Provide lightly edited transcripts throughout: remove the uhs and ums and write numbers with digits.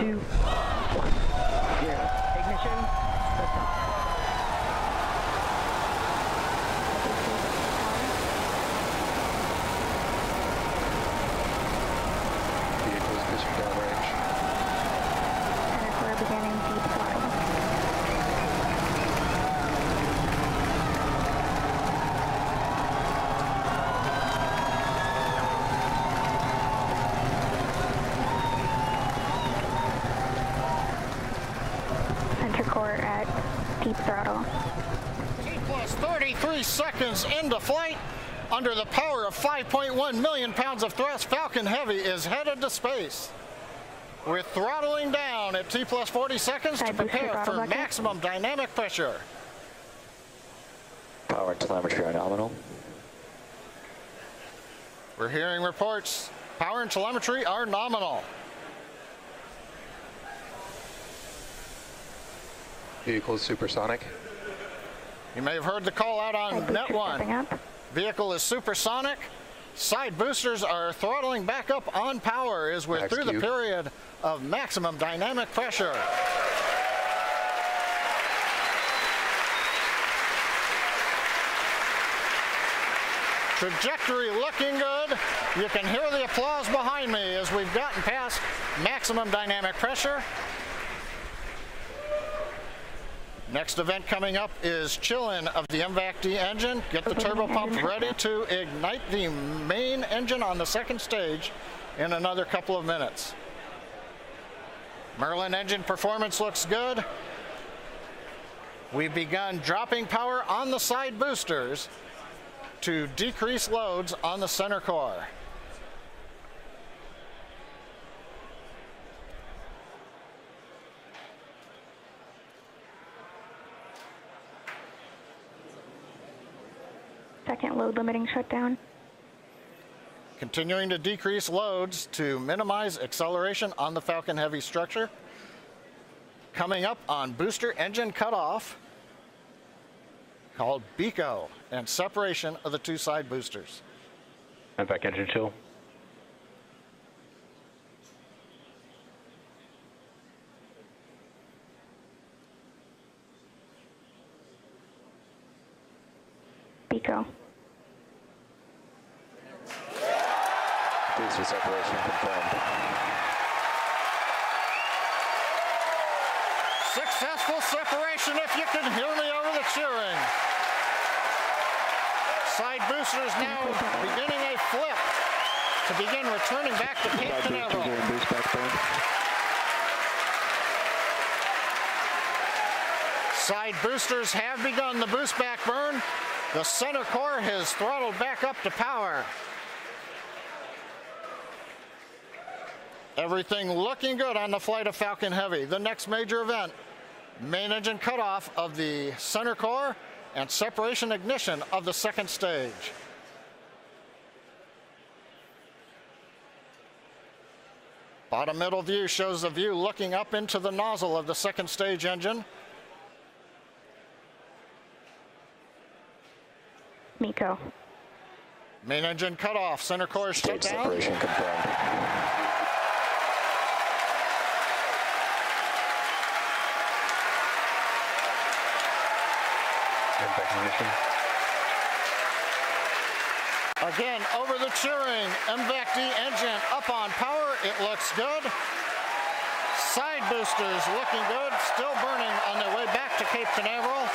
2, 1, 0. Ignition, liftoff. Vehicles pitching downrange. Center core beginning deep throttle. Center core at deep throttle. T plus 33 seconds into flight. Under the power of 5.1 million pounds of thrust, Falcon Heavy is headed to space. We're throttling down at T plus 40 seconds to prepare for maximum dynamic pressure. Power and telemetry are nominal. We're hearing reports. Power and telemetry are nominal. Vehicle is supersonic. You may have heard the call out on net 1. Vehicle is supersonic. Side boosters are throttling back up on power as we're through the period of maximum dynamic pressure. Trajectory looking good. You can hear the applause behind me as we've gotten past maximum dynamic pressure. Next event coming up is chill-in of the MVAC-D engine. Get the turbo pump ready to ignite the main engine on the second stage in another couple of minutes. Merlin engine performance looks good. We've begun dropping power on the side boosters to decrease loads on the center core. Second load limiting shutdown. Continuing to decrease loads to minimize acceleration on the Falcon Heavy structure. Coming up on booster engine cutoff, called BECO, and separation of the two side boosters. MVAC engine chill. BECO. Booster separation confirmed. Successful separation, if you can hear me over the cheering. Side boosters now beginning a flip to begin returning back to Cape Canaveral. Side boosters have begun the boost back burn. The center core has throttled back up to power. Everything looking good on the flight of Falcon Heavy. The next major event, main engine cutoff of the center core and separation ignition of the second stage. Bottom middle view shows the view looking up into the nozzle of the second stage engine. MECO. Main engine cutoff, center core is shut down. Separation confirmed. Again, over the cheering, MVAC-D engine up on power. It looks good. Side boosters looking good, still burning on their way back to Cape Canaveral.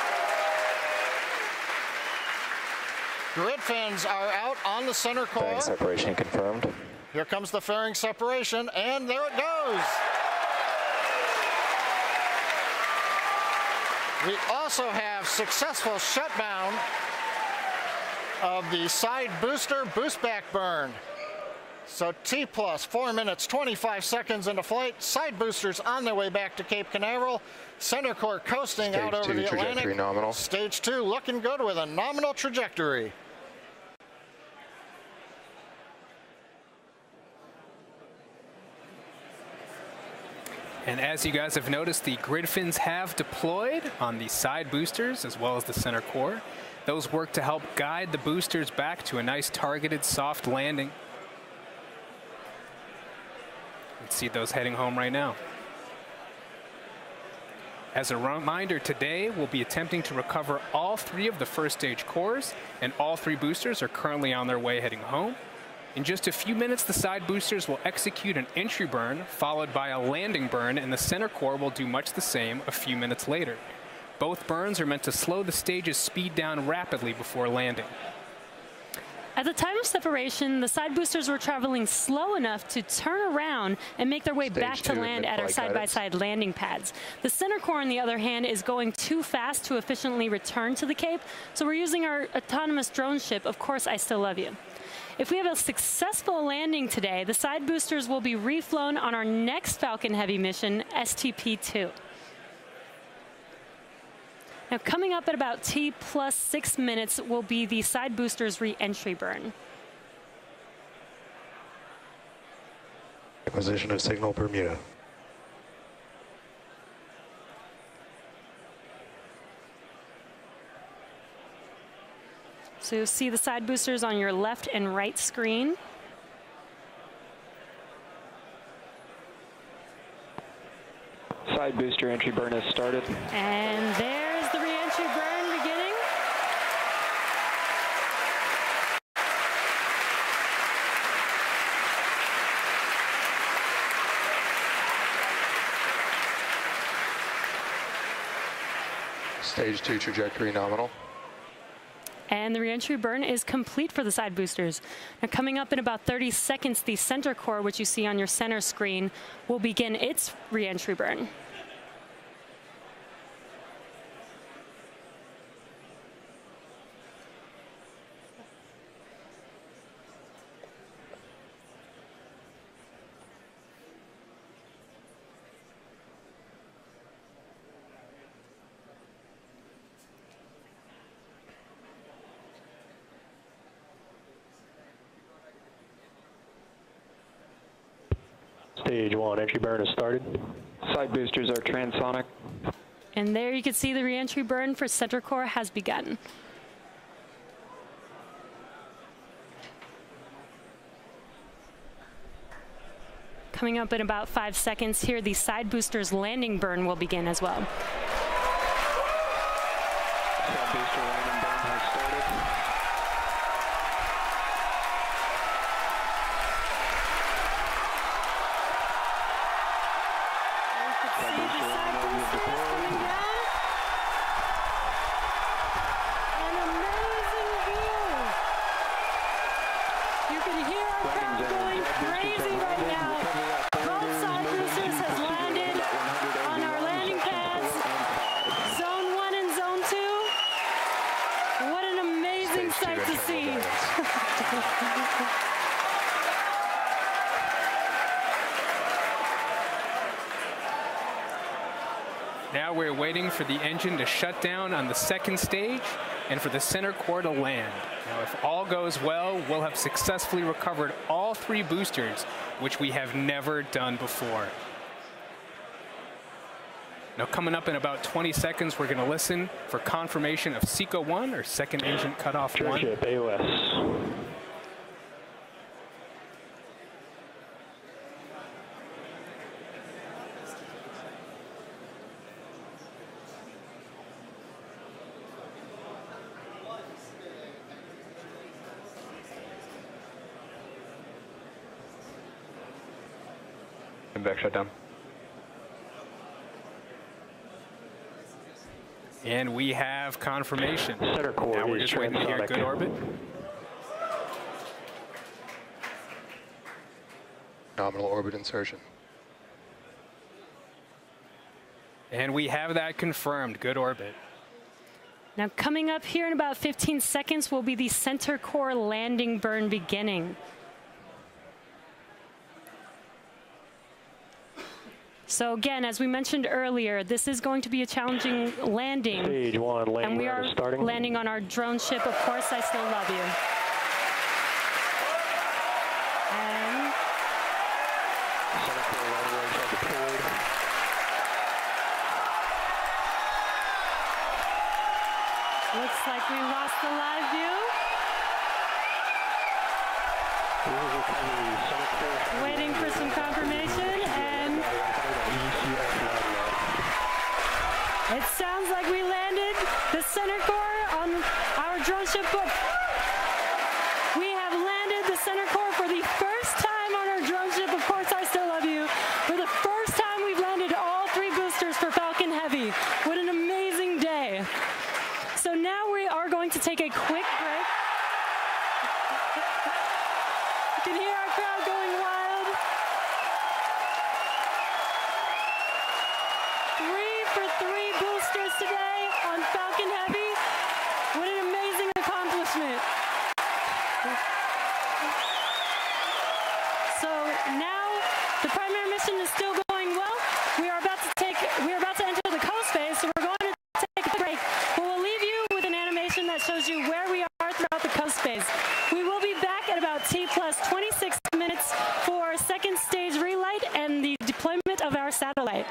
Grid fins are out on the center core. Fairing separation confirmed. Here comes the fairing separation, and there it goes. We also have successful shutdown of the side booster boost back burn. So T plus 4 minutes, 25 seconds into flight. Side boosters on their way back to Cape Canaveral. Center core coasting out over the Atlantic. Nominal. Stage 2 looking good with a nominal trajectory. And as you guys have noticed, the grid fins have deployed on the side boosters as well as the center core. Those work to help guide the boosters back to a nice targeted soft landing. You can see those heading home right now. As a reminder, today we'll be attempting to recover all 3 of the first stage cores, and all 3 boosters are currently on their way heading home. In just a few minutes, the side boosters will execute an entry burn, followed by a landing burn, and the center core will do much the same a few minutes later. Both burns are meant to slow the stage's speed down rapidly before landing. At the time of separation, the side boosters were traveling slow enough to turn around and make their way back to land at our side-by-side landing pads. The center core, on the other hand, is going too fast to efficiently return to the Cape, so we're using our autonomous drone ship, Of Course I Still Love You. If we have a successful landing today, the side boosters will be reflown on our next Falcon Heavy mission, STP-2. Now, coming up at about T plus 6 minutes will be the side boosters re-entry burn. Acquisition of signal Bermuda. So you'll see the side boosters on your left and right screen. Side booster entry burn has started. And there's the re-entry burn beginning. Stage 2 trajectory nominal. And the re-entry burn is complete for the side boosters. Now, coming up in about 30 seconds, the center core, which you see on your center screen, will begin its re-entry burn. Stage 1 entry burn has started. Side boosters are transonic. And there you can see the re-entry burn for center core has begun. Coming up in about 5 seconds here, the side boosters landing burn will begin as well. Side booster landing burn has started. Side booster landing is deployed. An amazing view. You can hear our crowd going crazy right now. Both side boosters has landed on our landing pads. Zone 1 and Zone 2. What an amazing sight to see. Now we're waiting for the engine to shut down on the second stage and for the center core to land. Now, if all goes well, we'll have successfully recovered all 3 boosters, which we have never done before. Now, coming up in about 20 seconds, we're going to listen for confirmation of SECO 1, or second engine cutoff 1. Ship AOS. And back shutdown. And we have confirmation. Center core Now we're is just waiting to hear transonic. good orbit. Nominal orbit insertion. And we have that confirmed. Good orbit. Now, coming up here in about 15 seconds will be the center core landing burn beginning. So again, as we mentioned earlier, this is going to be a challenging landing. Stage 1 landing And we burn are is starting. landing on our drone ship, Of Course I Still Love You. And Center core landing legs are deployed. looks like we lost the live view. Waiting for some confirmation, and for 3 boosters today on Falcon Heavy. What an amazing accomplishment. So now the primary mission is still going well. We are about to enter the coast phase, so we're going to take a break. But we'll leave you with an animation that shows you where we are throughout the coast phase. We will be back at about T plus 26 minutes for second stage relight and the deployment of our satellite.